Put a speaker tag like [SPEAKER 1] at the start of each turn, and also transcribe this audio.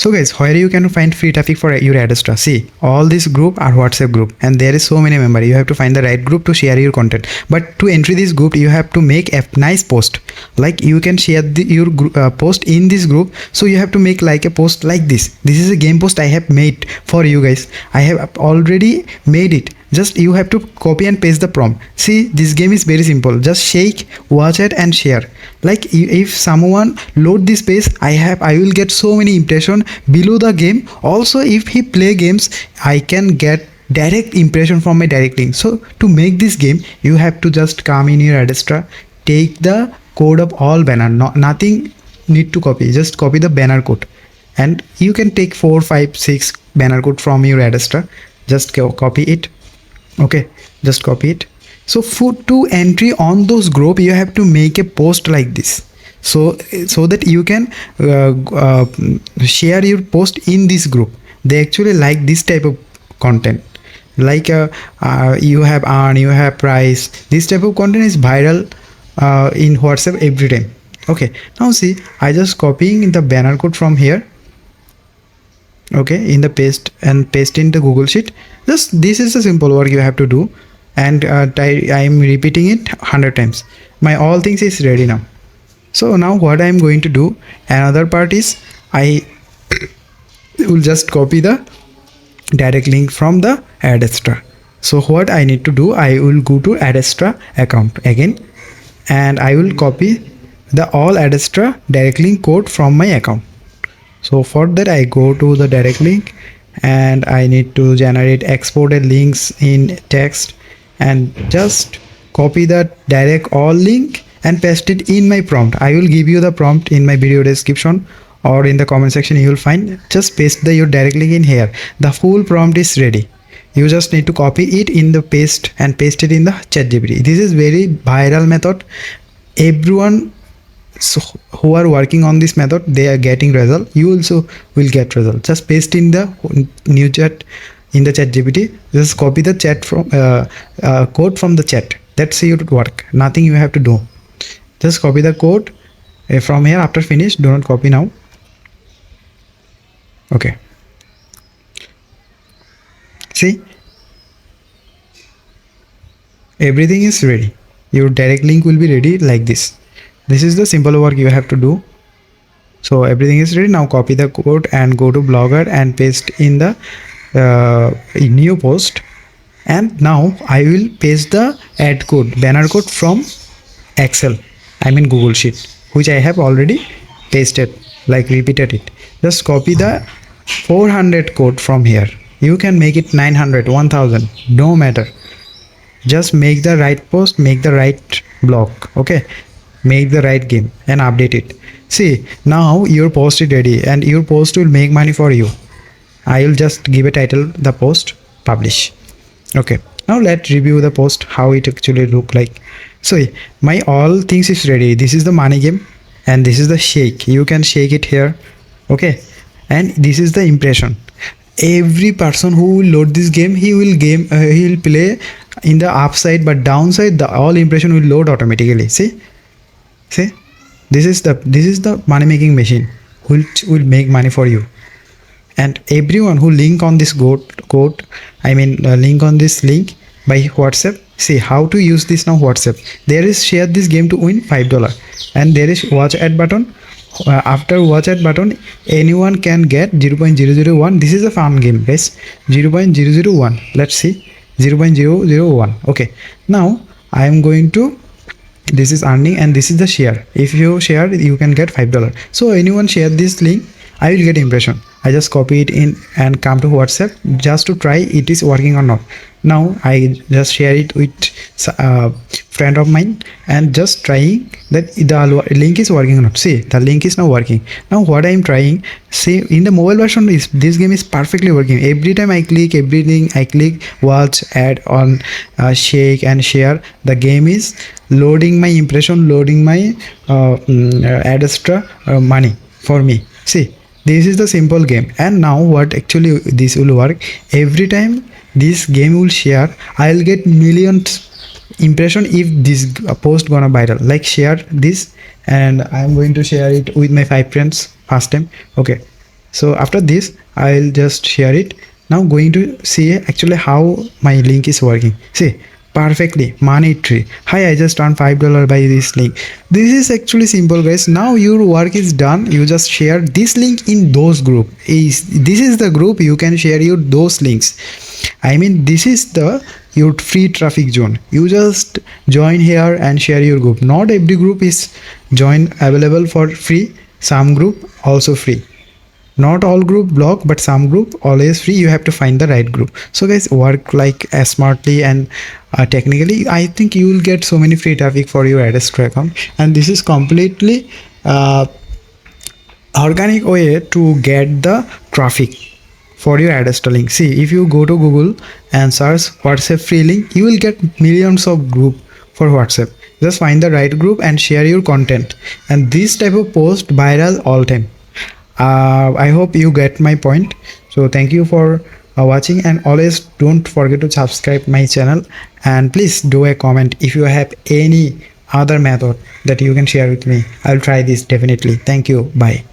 [SPEAKER 1] So guys, where you can find free traffic for your Adsterra? See, all this group are WhatsApp group and there is so many members. You have to find the right group to share your content. But to enter this group, you have to make a nice post. Like you can share your post in this group. So you have to make like a post like this. This is a game post I have made for you guys. I have already made it. Just you have to copy and paste the prompt. See, this game is very simple. Just shake, watch it and share. Like if someone load this page, I will get so many impression below the game. Also, if he play games, I can get direct impression from my direct link. So to make this game, you have to just come in your Adsterra, take the code of all banner. Nothing need to copy. Just copy the banner code, and you can take 4, 5, 6 banner code from your Adsterra. Just copy it. Okay, just copy it. So for to entry on those group, you have to make a post like this, so that you can share your post in this group. They actually like this type of content, like you have earn, you have price. This type of content is viral in WhatsApp every time. Okay, now see, I just copying the banner code from here. Okay, in the paste in the Google Sheet. Just this is a simple work you have to do, and I am repeating it 100 times. My all things is ready now. So now what I am going to do, another part is I will just copy the direct link from the Adsterra. So what I need to do, I will go to Adsterra account again, and I will copy the all Adsterra direct link code from my account. So for that, I go to the direct link and I need to generate exported links in text, and just copy the direct all link and paste it in my prompt. I will give you the prompt in my video description or in the comment section. You will find, just paste your direct link in here. The full prompt is ready. You just need to copy it in the paste and paste it in the ChatGPT. This is very viral method. Everyone who are working on this method, they are getting result. You also will get result. Just paste in the new chat in the ChatGPT. Just copy the chat from code from the chat. That's your work. Nothing you have to do. Just copy the code from here. After finish, do not copy now. Okay. See, everything is ready. Your direct link will be ready like this. This is the simple work you have to do. So everything is ready. Now copy the code and go to Blogger and paste in the new post. And now I will paste the ad code, banner code from Excel, I mean Google Sheet, which I have already pasted, like repeated it. Just copy the 400 code from here. You can make it 900, 1000, no matter. Just make the right post, make the right blog. Okay, make the right game and update it. See, now your post is ready and your post will make money for you. I will just give a title, the post, publish. Okay, now let's review the post, how it actually look like. So my all things is ready. This is the money game and this is the shake. You can shake it here. Okay, and this is the impression. Every person who will load this game, he will play in the upside, but downside the all impression will load automatically. See, this is the money making machine which will make money for you. And everyone who link on this link on this link by WhatsApp. See how to use this now. WhatsApp, there is share this game to win $5, and there is watch ad button. After watch ad button, anyone can get 0.001. This is a fun game, guys. 0.001. Let's see, 0.001. Okay, now I am going to, this is earning and this is the share. If you share, you can get $5. So anyone share this link, I will get impression. I just copy it in and come to WhatsApp just to try it is working or not. Now I just share it with friend of mine and just trying that the link is working or not. See, the link is now working. Now what I am trying, see, in the mobile version, this game is perfectly working. Every time I click, everything I click, watch, add on, shake and share, the game is loading my impression, loading my Adsterra money for me. See, this is the simple game. And now what actually this will work, every time this game will share, I'll get millions impression if this post gonna viral. Like share this and I'm going to share it with my 5 friends first time. Okay, So after this I'll just share it. Now going to see actually how my link is working. See, perfectly money tree. Hi, I just earned $5 by this link. This is actually simple, guys. Now your work is done. You just share this link in those group. This is the group you can share your those links. I mean, this is the your free traffic zone. You just join here and share your group. Not every group is join available for free. Some group also free. Not all group block, but some group always free. You have to find the right group. So guys, work like smartly and technically. I think you will get so many free traffic for your Adsterra account, and this is completely organic way to get the traffic for your Adsterra link. See, if you go to Google and search WhatsApp free link, you will get millions of group for WhatsApp. Just find the right group and share your content, and this type of post viral all time. I hope you get my point. So thank you for watching, and always don't forget to subscribe my channel, and please do a comment if you have any other method that you can share with me. I'll try this definitely. Thank you. Bye.